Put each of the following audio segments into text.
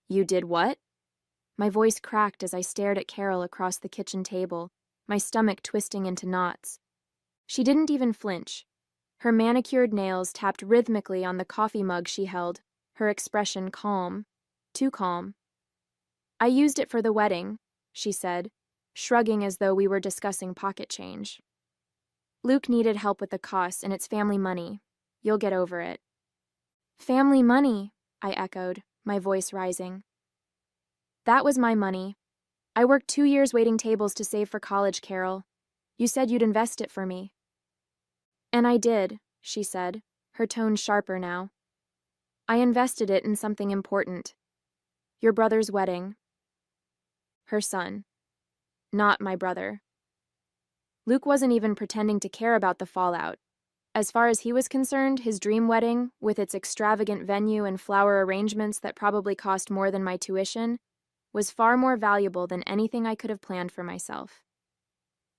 You did what? My voice cracked as I stared at Carol across the kitchen table, my stomach twisting into knots. She didn't even flinch. Her manicured nails tapped rhythmically on the coffee mug she held, her expression calm, too calm. I used it for the wedding, she said, shrugging as though we were discussing pocket change. Luke needed help with the costs, and it's family money. You'll get over it. Family money, I echoed, my voice rising. That was my money. I worked 2 years waiting tables to save for college, Carol. You said you'd invest it for me. And I did, she said, her tone sharper now. I invested it in something important. Your brother's wedding. Her son. Not my brother. Luke wasn't even pretending to care about the fallout. As far as he was concerned, his dream wedding, with its extravagant venue and flower arrangements that probably cost more than my tuition, was far more valuable than anything I could have planned for myself.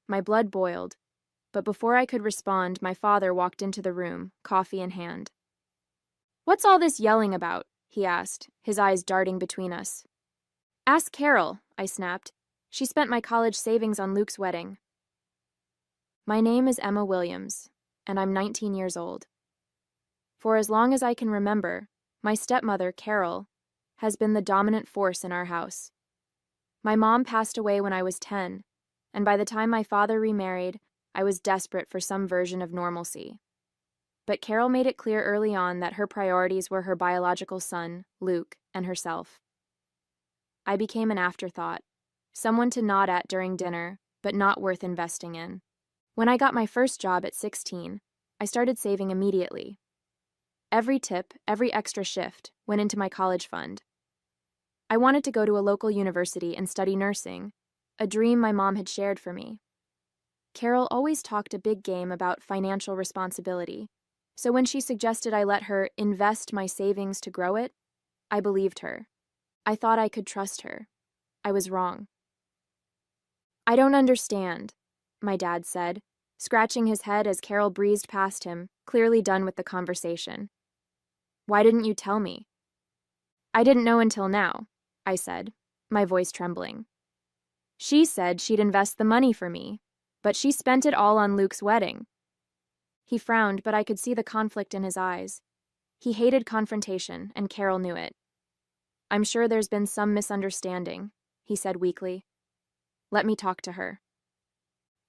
My blood boiled, but before I could respond, my father walked into the room, coffee in hand. What's all this yelling about? He asked, his eyes darting between us. Ask Carol, I snapped. She spent my college savings on Luke's wedding. My name is Emma Williams, and I'm 19 years old. For as long as I can remember, my stepmother, Carol, has been the dominant force in our house. My mom passed away when I was 10, and by the time my father remarried, I was desperate for some version of normalcy. But Carol made it clear early on that her priorities were her biological son, Luke, and herself. I became an afterthought, someone to nod at during dinner, but not worth investing in. When I got my first job at 16, I started saving immediately. Every tip, every extra shift, went into my college fund. I wanted to go to a local university and study nursing, a dream my mom had shared for me. Carol always talked a big game about financial responsibility, so when she suggested I let her invest my savings to grow it, I believed her. I thought I could trust her. I was wrong. I don't understand, my dad said, scratching his head as Carol breezed past him, clearly done with the conversation. Why didn't you tell me? I didn't know until now, I said, my voice trembling. She said she'd invest the money for me, but she spent it all on Luke's wedding. He frowned, but I could see the conflict in his eyes. He hated confrontation, and Carol knew it. I'm sure there's been some misunderstanding, he said weakly. Let me talk to her.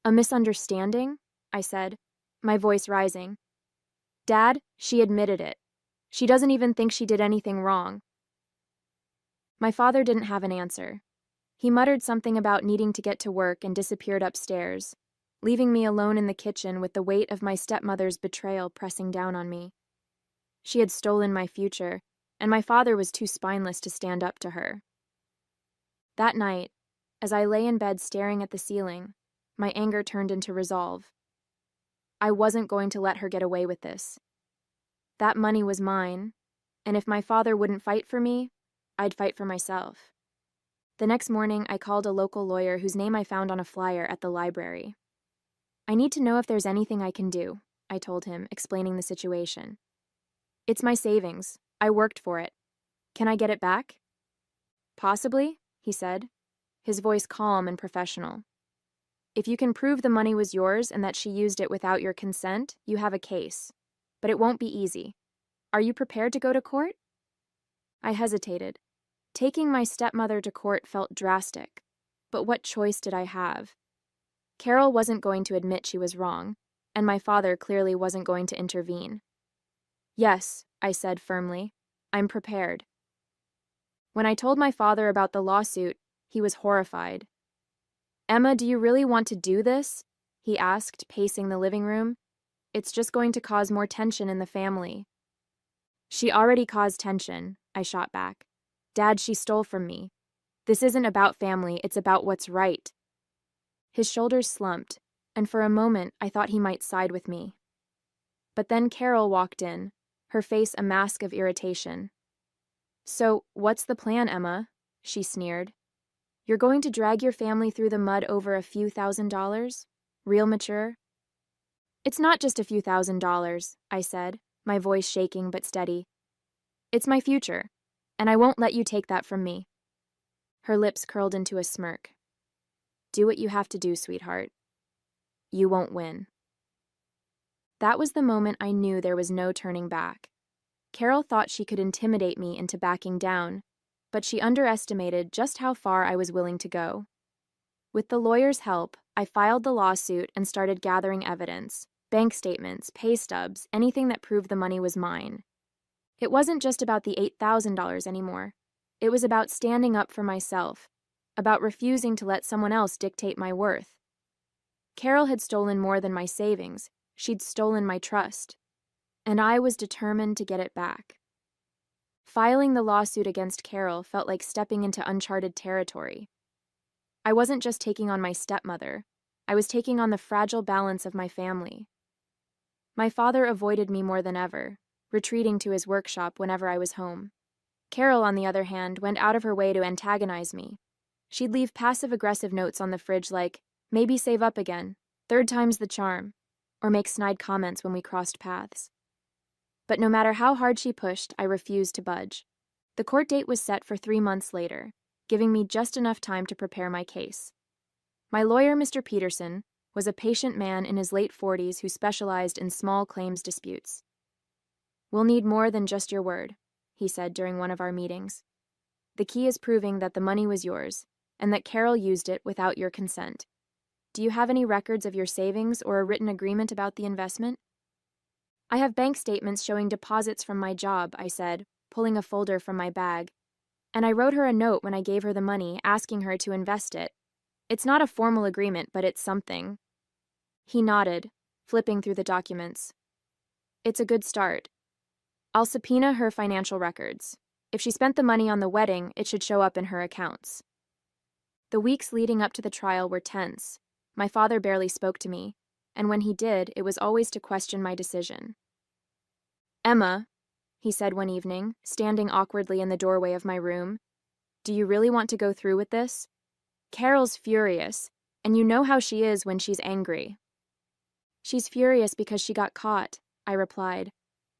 A misunderstanding? I said, my voice rising. Dad, she admitted it. She doesn't even think she did anything wrong. My father didn't have an answer. He muttered something about needing to get to work and disappeared upstairs, leaving me alone in the kitchen with the weight of my stepmother's betrayal pressing down on me. She had stolen my future, and my father was too spineless to stand up to her. That night, as I lay in bed staring at the ceiling, my anger turned into resolve. I wasn't going to let her get away with this. That money was mine, and if my father wouldn't fight for me, I'd fight for myself. The next morning, I called a local lawyer whose name I found on a flyer at the library. I need to know if there's anything I can do, I told him, explaining the situation. It's my savings. I worked for it. Can I get it back? Possibly, he said, his voice calm and professional. If you can prove the money was yours and that she used it without your consent, you have a case. But it won't be easy. Are you prepared to go to court? I hesitated. Taking my stepmother to court felt drastic, but what choice did I have? Carol wasn't going to admit she was wrong, and my father clearly wasn't going to intervene. Yes, I said firmly, I'm prepared. When I told my father about the lawsuit, he was horrified. Emma, do you really want to do this? He asked, pacing the living room. It's just going to cause more tension in the family. She already caused tension, I shot back. Dad, she stole from me. This isn't about family, it's about what's right. His shoulders slumped, and for a moment I thought he might side with me. But then Carol walked in, her face a mask of irritation. So, what's the plan, Emma? She sneered. You're going to drag your family through the mud over a few $1,000s? Real mature? It's not just a few $1,000s, I said, my voice shaking but steady. It's my future. And I won't let you take that from me. Her lips curled into a smirk. Do what you have to do, sweetheart. You won't win. That was the moment I knew there was no turning back. Carol thought she could intimidate me into backing down, but she underestimated just how far I was willing to go. With the lawyer's help, I filed the lawsuit and started gathering evidence, bank statements, pay stubs, anything that proved the money was mine. It wasn't just about the $8,000 anymore. It was about standing up for myself, about refusing to let someone else dictate my worth. Carol had stolen more than my savings. She'd stolen my trust. And I was determined to get it back. Filing the lawsuit against Carol felt like stepping into uncharted territory. I wasn't just taking on my stepmother. I was taking on the fragile balance of my family. My father avoided me more than ever, retreating to his workshop whenever I was home. Carol, on the other hand, went out of her way to antagonize me. She'd leave passive-aggressive notes on the fridge like, maybe save up again, third time's the charm, or make snide comments when we crossed paths. But no matter how hard she pushed, I refused to budge. The court date was set for 3 months later, giving me just enough time to prepare my case. My lawyer, Mr. Peterson, was a patient man in his late 40s who specialized in small claims disputes. "We'll need more than just your word," he said during one of our meetings. "The key is proving that the money was yours, and that Carol used it without your consent. Do you have any records of your savings or a written agreement about the investment?" "I have bank statements showing deposits from my job," I said, pulling a folder from my bag. "And I wrote her a note when I gave her the money, asking her to invest it. It's not a formal agreement, but it's something." He nodded, flipping through the documents. "It's a good start. I'll subpoena her financial records. If she spent the money on the wedding, it should show up in her accounts." The weeks leading up to the trial were tense. My father barely spoke to me, and when he did, it was always to question my decision. "Emma," he said one evening, standing awkwardly in the doorway of my room, "do you really want to go through with this? Carol's furious, and you know how she is when she's angry." "She's furious because she got caught," I replied,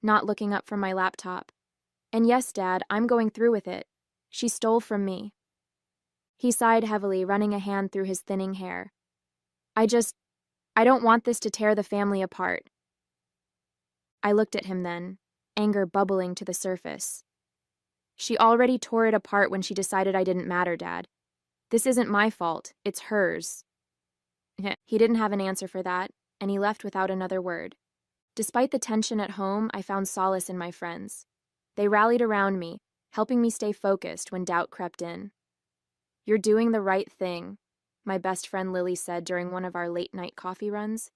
not looking up from my laptop. "And yes, Dad, I'm going through with it. She stole from me." He sighed heavily, running a hand through his thinning hair. I don't want this to tear the family apart." I looked at him then, anger bubbling to the surface. "She already tore it apart when she decided I didn't matter, Dad. This isn't my fault, it's hers." He didn't have an answer for that, and he left without another word. Despite the tension at home, I found solace in my friends. They rallied around me, helping me stay focused when doubt crept in. "You're doing the right thing," my best friend Lily said during one of our late-night coffee runs.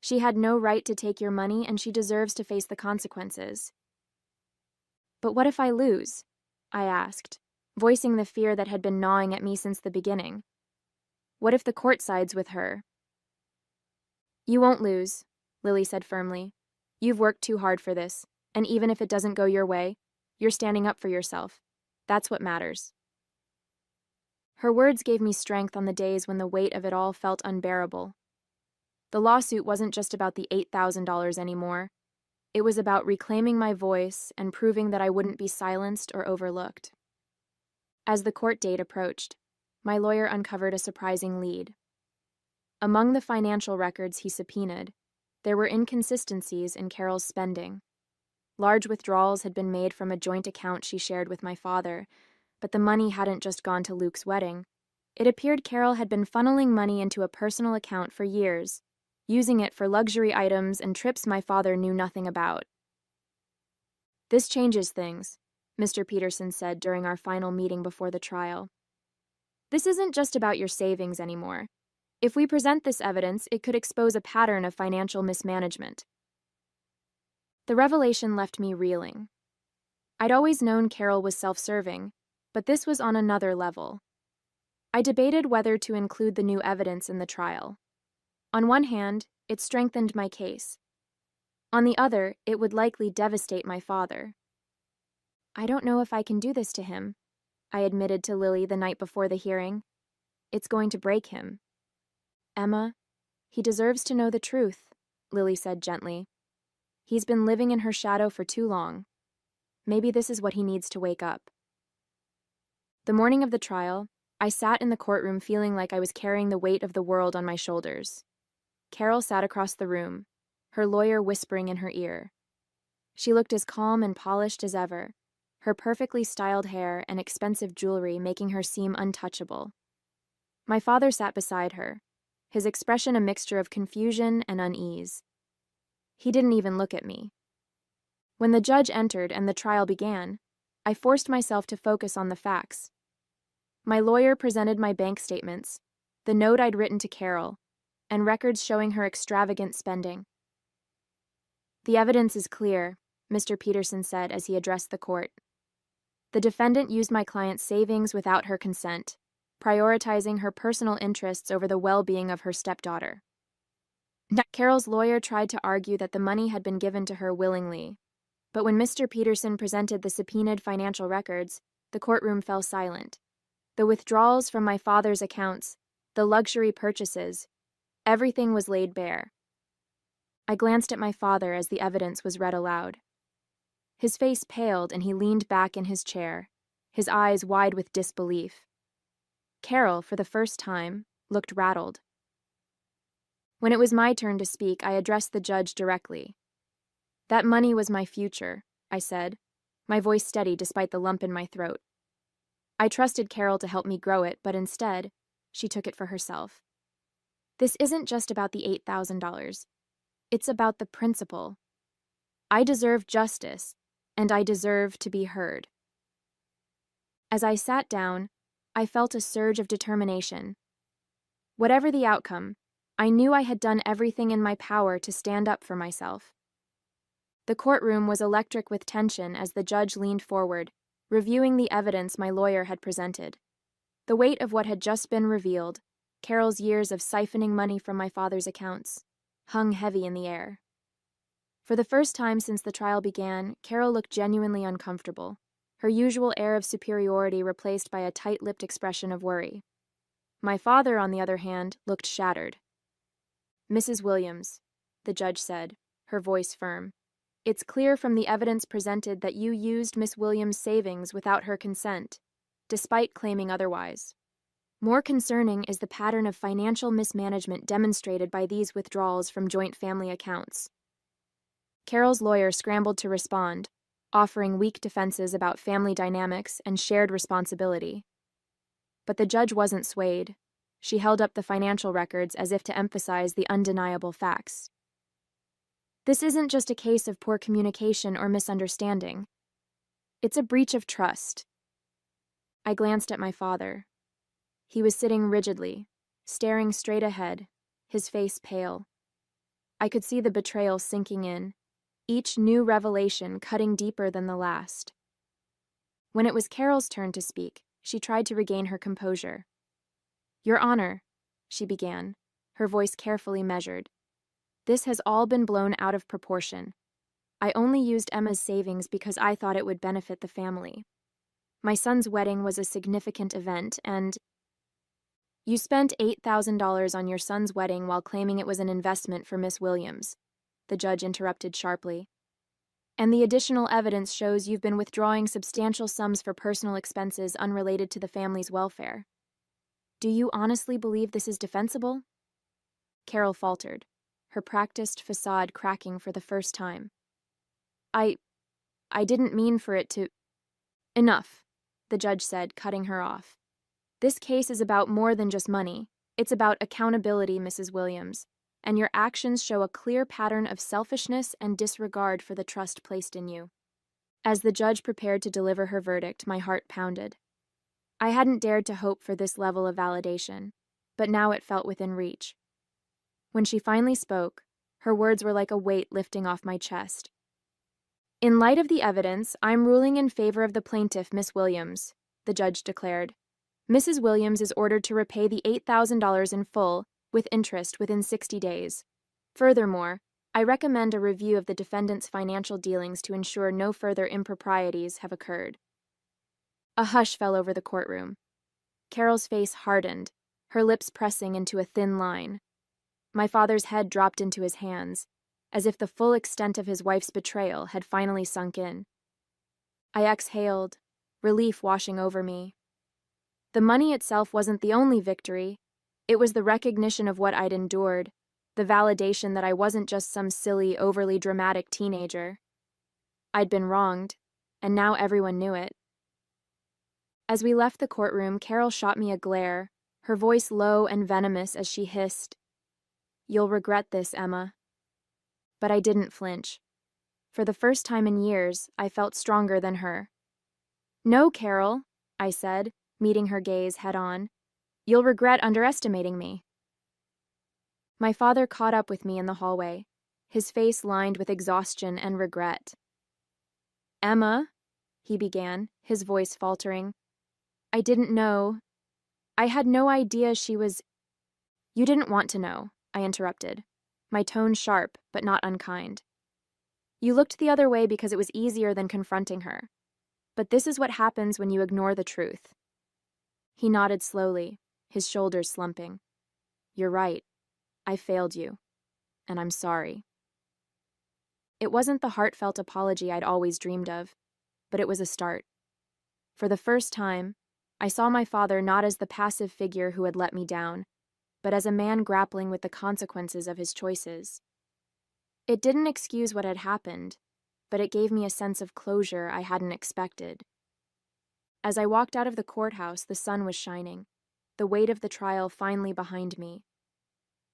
"She had no right to take your money, and she deserves to face the consequences." "But what if I lose?" I asked, voicing the fear that had been gnawing at me since the beginning. "What if the court sides with her?" "You won't lose," Lily said firmly. "You've worked too hard for this, and even if it doesn't go your way, you're standing up for yourself. That's what matters." Her words gave me strength on the days when the weight of it all felt unbearable. The lawsuit wasn't just about the $8,000 anymore. It was about reclaiming my voice and proving that I wouldn't be silenced or overlooked. As the court date approached, my lawyer uncovered a surprising lead. Among the financial records he subpoenaed, there were inconsistencies in Carol's spending. Large withdrawals had been made from a joint account she shared with my father, but the money hadn't just gone to Luke's wedding. It appeared Carol had been funneling money into a personal account for years, using it for luxury items and trips my father knew nothing about. "This changes things," Mr. Peterson said during our final meeting before the trial. "This isn't just about your savings anymore. If we present this evidence, it could expose a pattern of financial mismanagement." The revelation left me reeling. I'd always known Carol was self-serving, but this was on another level. I debated whether to include the new evidence in the trial. On one hand, it strengthened my case. On the other, it would likely devastate my father. "I don't know if I can do this to him," I admitted to Lily the night before the hearing. "It's going to break him." "Emma, he deserves to know the truth," Lily said gently. "He's been living in her shadow for too long." Maybe this is what he needs to wake up. The morning of the trial, I sat in the courtroom feeling like I was carrying the weight of the world on my shoulders. Carol sat across the room, her lawyer whispering in her ear. She looked as calm and polished as ever, her perfectly styled hair and expensive jewelry making her seem untouchable. My father sat beside her, his expression a mixture of confusion and unease. He didn't even look at me. When the judge entered and the trial began, I forced myself to focus on the facts. My lawyer presented my bank statements, the note I'd written to Carol, and records showing her extravagant spending. "The evidence is clear," Mr. Peterson said as he addressed the court. "The defendant used my client's savings without her consent, prioritizing her personal interests over the well-being of her stepdaughter." Carol's lawyer tried to argue that the money had been given to her willingly, but when Mr. Peterson presented the subpoenaed financial records, the courtroom fell silent. The withdrawals from my father's accounts, the luxury purchases, everything was laid bare. I glanced at my father as the evidence was read aloud. His face paled and he leaned back in his chair, his eyes wide with disbelief. Carol, for the first time, looked rattled. When it was my turn to speak, I addressed the judge directly. "That money was my future," I said, my voice steady despite the lump in my throat. I trusted Carol to help me grow it, but instead, she took it for herself. "This isn't just about the $8,000. It's about the principle. I deserve justice, and I deserve to be heard." As I sat down, I felt a surge of determination. Whatever the outcome, I knew I had done everything in my power to stand up for myself. The courtroom was electric with tension as the judge leaned forward, reviewing the evidence my lawyer had presented. The weight of what had just been revealed, Carol's years of siphoning money from my father's accounts, hung heavy in the air. For the first time since the trial began, Carol looked genuinely uncomfortable, her usual air of superiority replaced by a tight-lipped expression of worry. My father, on the other hand, looked shattered. "Mrs. Williams," the judge said, her voice firm, "it's clear from the evidence presented that you used Miss Williams' savings without her consent, despite claiming otherwise. More concerning is the pattern of financial mismanagement demonstrated by these withdrawals from joint family accounts." Carol's lawyer scrambled to respond, offering weak defenses about family dynamics and shared responsibility. But the judge wasn't swayed. She held up the financial records as if to emphasize the undeniable facts. "This isn't just a case of poor communication or misunderstanding. It's a breach of trust." I glanced at my father. He was sitting rigidly, staring straight ahead, his face pale. I could see the betrayal sinking in, each new revelation cutting deeper than the last. When it was Carol's turn to speak, she tried to regain her composure. "Your Honor," she began, her voice carefully measured, "this has all been blown out of proportion. I only used Emma's savings because I thought it would benefit the family. My son's wedding was a significant event, and—" "You spent $8,000 on your son's wedding while claiming it was an investment for Miss Williams," the judge interrupted sharply. "And the additional evidence shows you've been withdrawing substantial sums for personal expenses unrelated to the family's welfare. Do you honestly believe this is defensible?" Carol faltered, her practiced facade cracking for the first time. I didn't mean for it to—" "Enough," the judge said, cutting her off. "This case is about more than just money. It's about accountability, Mrs. Williams, and your actions show a clear pattern of selfishness and disregard for the trust placed in you." As the judge prepared to deliver her verdict, my heart pounded. I hadn't dared to hope for this level of validation, but now it felt within reach. When she finally spoke, her words were like a weight lifting off my chest. "In light of the evidence, I'm ruling in favor of the plaintiff, Miss Williams," the judge declared. "Mrs. Williams is ordered to repay the $8,000 in full, with interest, within 60 days. Furthermore, I recommend a review of the defendant's financial dealings to ensure no further improprieties have occurred." A hush fell over the courtroom. Carol's face hardened, her lips pressing into a thin line. My father's head dropped into his hands, as if the full extent of his wife's betrayal had finally sunk in. I exhaled, relief washing over me. The money itself wasn't the only victory. It was the recognition of what I'd endured, the validation that I wasn't just some silly, overly dramatic teenager. I'd been wronged, and now everyone knew it. As we left the courtroom, Carol shot me a glare, her voice low and venomous as she hissed, "You'll regret this, Emma." But I didn't flinch. For the first time in years, I felt stronger than her. "No, Carol," I said, meeting her gaze head-on. "You'll regret underestimating me." My father caught up with me in the hallway, his face lined with exhaustion and regret. "Emma," he began, his voice faltering, "I didn't know. I had no idea she was—" "You didn't want to know," I interrupted, my tone sharp but not unkind. "You looked the other way because it was easier than confronting her. But this is what happens when you ignore the truth." He nodded slowly, his shoulders slumping. "You're right. I failed you. And I'm sorry." It wasn't the heartfelt apology I'd always dreamed of, but it was a start. For the first time, I saw my father not as the passive figure who had let me down, but as a man grappling with the consequences of his choices. It didn't excuse what had happened, but it gave me a sense of closure I hadn't expected. As I walked out of the courthouse, the sun was shining, the weight of the trial finally behind me.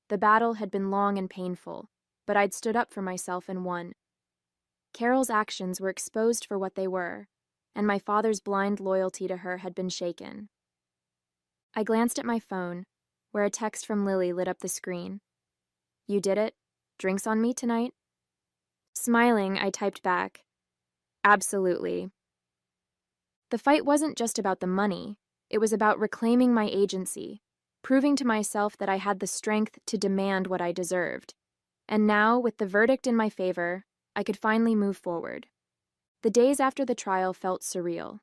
The battle had been long and painful, but I'd stood up for myself and won. Carol's actions were exposed for what they were, and my father's blind loyalty to her had been shaken. I glanced at my phone, where a text from Lily lit up the screen. "You did it? Drinks on me tonight?" Smiling, I typed back, "Absolutely." The fight wasn't just about the money, it was about reclaiming my agency, proving to myself that I had the strength to demand what I deserved. And now, with the verdict in my favor, I could finally move forward. The days after the trial felt surreal.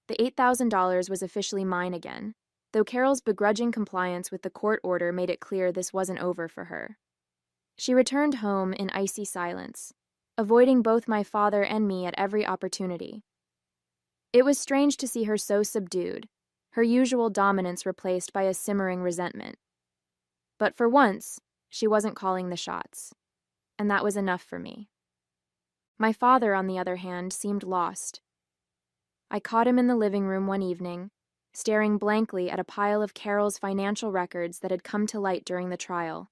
The $8,000 was officially mine again, though Carol's begrudging compliance with the court order made it clear this wasn't over for her. She returned home in icy silence, avoiding both my father and me at every opportunity. It was strange to see her so subdued, her usual dominance replaced by a simmering resentment. But for once, she wasn't calling the shots, and that was enough for me. My father, on the other hand, seemed lost. I caught him in the living room one evening, staring blankly at a pile of Carol's financial records that had come to light during the trial.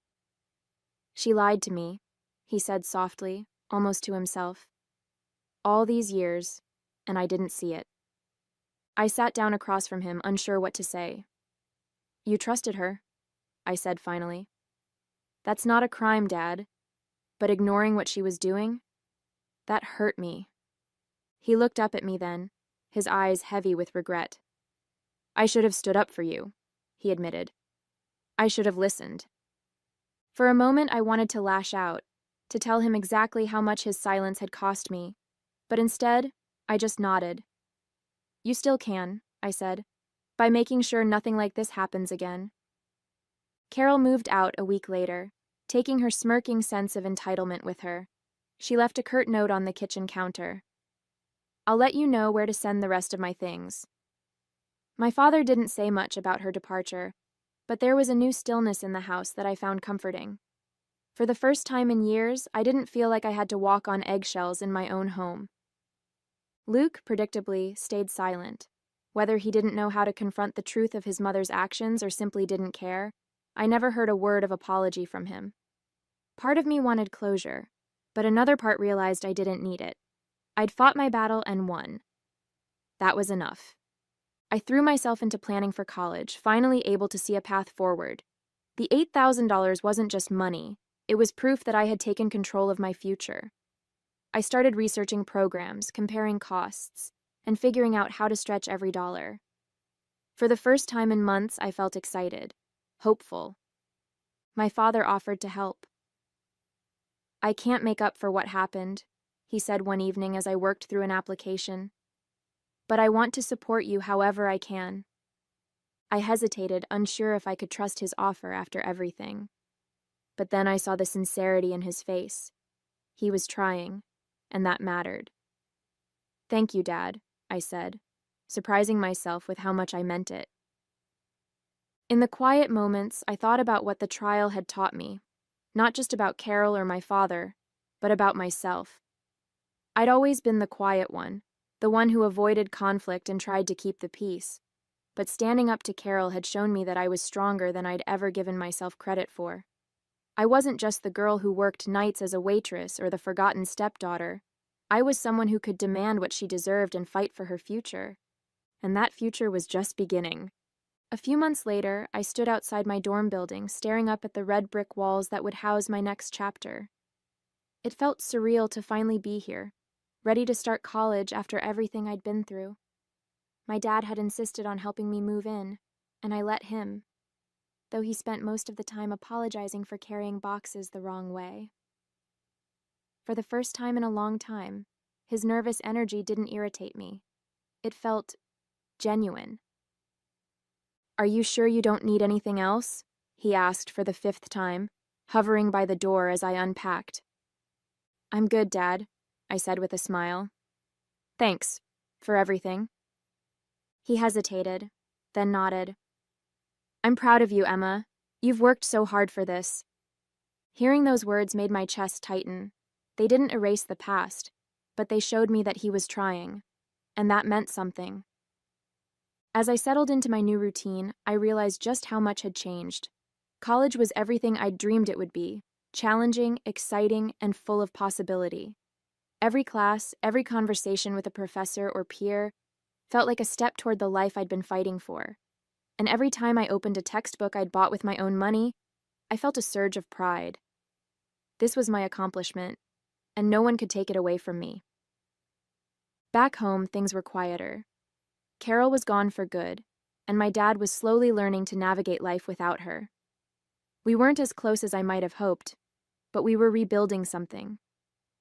"She lied to me," he said softly, almost to himself. "All these years, and I didn't see it." I sat down across from him, unsure what to say. "You trusted her," I said finally. "That's not a crime, Dad. But ignoring what she was doing, that hurt me." He looked up at me then, his eyes heavy with regret. "I should have stood up for you," he admitted. "I should have listened." For a moment I wanted to lash out, to tell him exactly how much his silence had cost me, but instead, I just nodded. "You still can," I said, "by making sure nothing like this happens again." Carol moved out a week later, taking her smirking sense of entitlement with her. She left a curt note on the kitchen counter. "I'll let you know where to send the rest of my things." My father didn't say much about her departure, but there was a new stillness in the house that I found comforting. For the first time in years, I didn't feel like I had to walk on eggshells in my own home. Luke, predictably, stayed silent. Whether he didn't know how to confront the truth of his mother's actions or simply didn't care, I never heard a word of apology from him. Part of me wanted closure, but another part realized I didn't need it. I'd fought my battle and won. That was enough. I threw myself into planning for college, finally able to see a path forward. The $8,000 wasn't just money, it was proof that I had taken control of my future. I started researching programs, comparing costs, and figuring out how to stretch every dollar. For the first time in months, I felt excited, hopeful. My father offered to help. "I can't make up for what happened," he said one evening as I worked through an application. "But I want to support you however I can." I hesitated, unsure if I could trust his offer after everything. But then I saw the sincerity in his face. He was trying, and that mattered. "Thank you, Dad," I said, surprising myself with how much I meant it. In the quiet moments, I thought about what the trial had taught me, not just about Carol or my father, but about myself. I'd always been the quiet one, the one who avoided conflict and tried to keep the peace. But standing up to Carol had shown me that I was stronger than I'd ever given myself credit for. I wasn't just the girl who worked nights as a waitress or the forgotten stepdaughter. I was someone who could demand what she deserved and fight for her future. And that future was just beginning. A few months later, I stood outside my dorm building, staring up at the red brick walls that would house my next chapter. It felt surreal to finally be here, ready to start college after everything I'd been through. My dad had insisted on helping me move in, and I let him, though he spent most of the time apologizing for carrying boxes the wrong way. For the first time in a long time, his nervous energy didn't irritate me. It felt genuine. "Are you sure you don't need anything else?" he asked for the 5th time, hovering by the door as I unpacked. "I'm good, Dad," I said with a smile. "Thanks for everything." He hesitated, then nodded. "I'm proud of you, Emma. You've worked so hard for this." Hearing those words made my chest tighten. They didn't erase the past, but they showed me that he was trying, and that meant something. As I settled into my new routine, I realized just how much had changed. College was everything I'd dreamed it would be, challenging, exciting, and full of possibility. Every class, every conversation with a professor or peer felt like a step toward the life I'd been fighting for. And every time I opened a textbook I'd bought with my own money, I felt a surge of pride. This was my accomplishment, and no one could take it away from me. Back home, things were quieter. Carol was gone for good, and my dad was slowly learning to navigate life without her. We weren't as close as I might have hoped, but we were rebuilding something.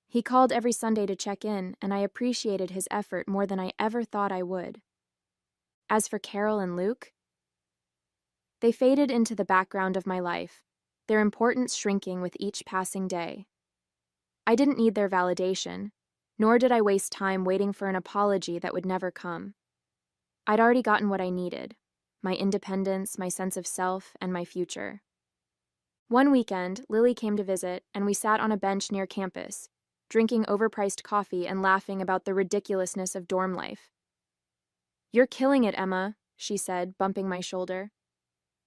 He called every Sunday to check in, and I appreciated his effort more than I ever thought I would. As for Carol and Luke, they faded into the background of my life, their importance shrinking with each passing day. I didn't need their validation, nor did I waste time waiting for an apology that would never come. I'd already gotten what I needed: my independence, my sense of self, and my future. One weekend, Lily came to visit, and we sat on a bench near campus, drinking overpriced coffee and laughing about the ridiculousness of dorm life. "You're killing it, Emma," she said, bumping my shoulder.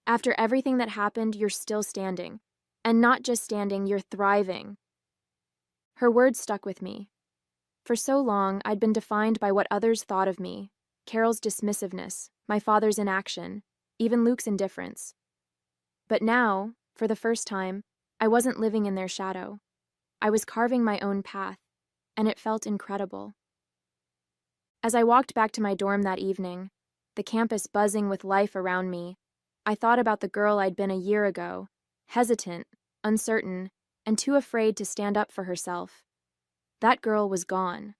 "After everything that happened, you're still standing. And not just standing, you're thriving." Her words stuck with me. For so long, I'd been defined by what others thought of me: Carol's dismissiveness, my father's inaction, even Luke's indifference. But now, for the first time, I wasn't living in their shadow. I was carving my own path, and it felt incredible. As I walked back to my dorm that evening, the campus buzzing with life around me, I thought about the girl I'd been a year ago, hesitant, uncertain, and too afraid to stand up for herself. That girl was gone.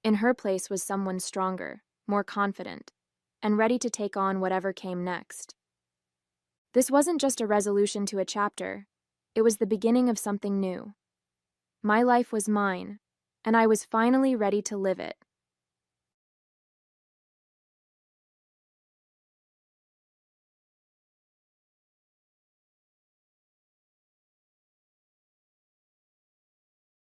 In her place was someone stronger, more confident, and ready to take on whatever came next. This wasn't just a resolution to a chapter. It was the beginning of something new. My life was mine, and I was finally ready to live it.